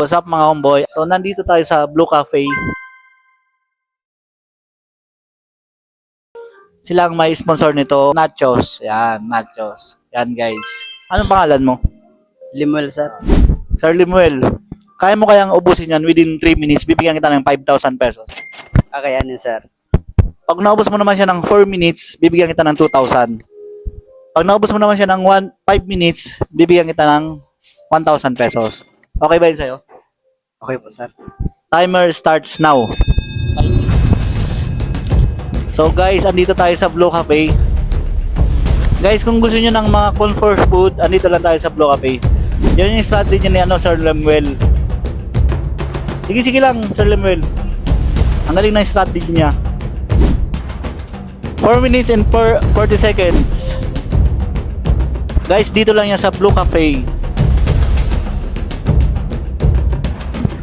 What's up mga homeboy? So nandito tayo sa Blue Cafe. Sila ang may sponsor nito, Nachos. Yan, Nachos. Yan guys. Anong pangalan mo? Limuel, sir. Sir Limuel, kaya mo kayang ubusin yan within 3 minutes, bibigyan kita ng 5,000 pesos. Kakayanin, sir. Pag naubos mo naman siya ng 4 minutes, bibigyan kita ng 2,000. Pag naubos mo naman siya ng 5 minutes, bibigyan kita ng 1,000 pesos. Okay ba yun sa'yo? Okay po, sir. Timer starts now. So guys, andito tayo sa Blue Cafe. Guys, kung gusto niyo ng mga comfort food, andito lang tayo sa Blue Cafe. Yan yung strategy ni Sir Lemuel. Sige lang, Sir Lemuel. Ang galing na yung strategy niya. 4 minutes and 40 seconds. Guys, dito lang yan sa Blue Cafe.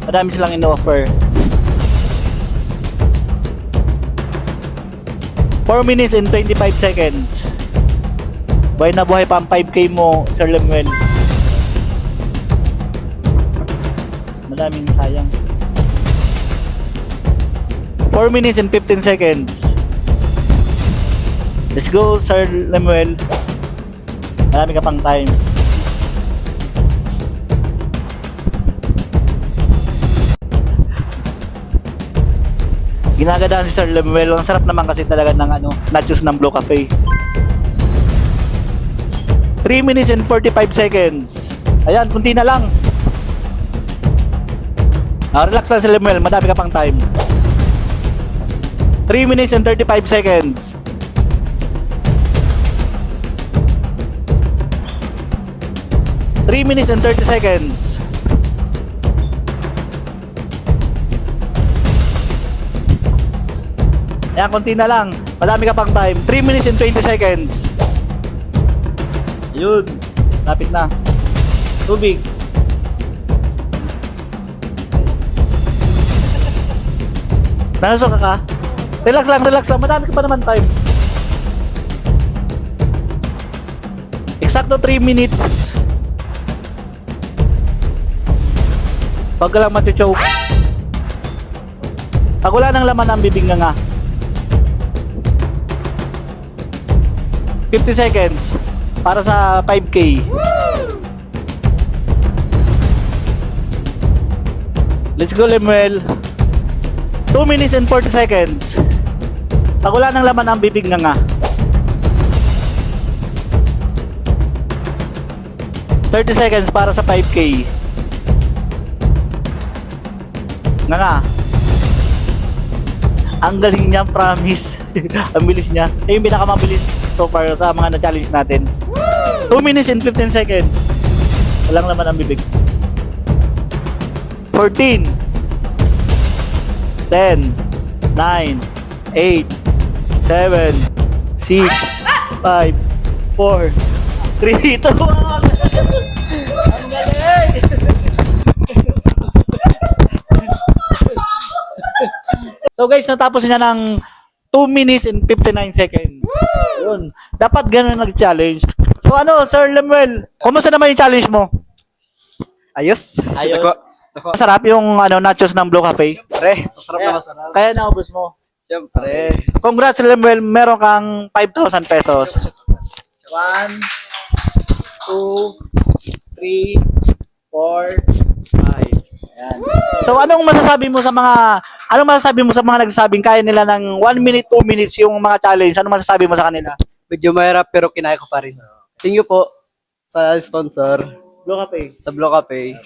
Madami silang in-offer. 4 minutes and 25 seconds. Buhay na buhay pa ang 5K mo, Sir Lemuel. Madaming sayang. 4 minutes and 15 seconds. Let's go, Sir Lemuel. Marami ka pang time. Ginagadaan si Sir Lemuel. Ang sarap naman kasi talaga ng nachos ng Blue Cafe. 3 minutes and 45 seconds. Ayan, kunti na lang. Relax lang si Lemuel, madami ka pang time. 3 minutes and 35 seconds. Three minutes and 30 seconds. Ayan, konti na lang. Madami ka pang time. 3 minutes and 20 seconds. Ayun. Lapit na. Tubig. Nasusuka ka? Relax lang. Madami ka pa naman time. Eksakto 3 minutes. Pag ka lang matuchoke. Pag wala nang laman ang bibig nga. 50 seconds para sa 5K. Let's go, Lemuel. 2 minutes and 40 seconds. Pag wala nang laman ang bibig nga. 30 seconds para sa 5K. Nga. Ang galing niya, promise. Ang bilis niya. Siya yung pinakamabilis so far sa mga na-challenge natin. 2 minutes and 15 seconds. Walang laman ang bibig. 14 10 9 8 7 6 5 4 3 2 1. Ang galing! So guys, natapos niya ng 2 minutes and 59 seconds. Yun. Dapat ganun nag-challenge. So Sir Lemuel, kumusta naman yung challenge mo? Ayos. Ako. Masarap yung nachos ng Blue Cafe. Pre, masarap na masarap. Kaya naubos mo. Siyempre. Congrats Lemuel, meron kang 5,000 pesos. 1 2 3 4 5. Ayan. So anong masasabi mo sa mga nagsasabing kaya nila ng 1 minute, 2 minutes yung mga challenge? Anong masasabi mo sa kanila? Medyo mahirap pero kinaya ko pa rin. Thank you po sa sponsor. Blue Cafe. Sa Blue Cafe.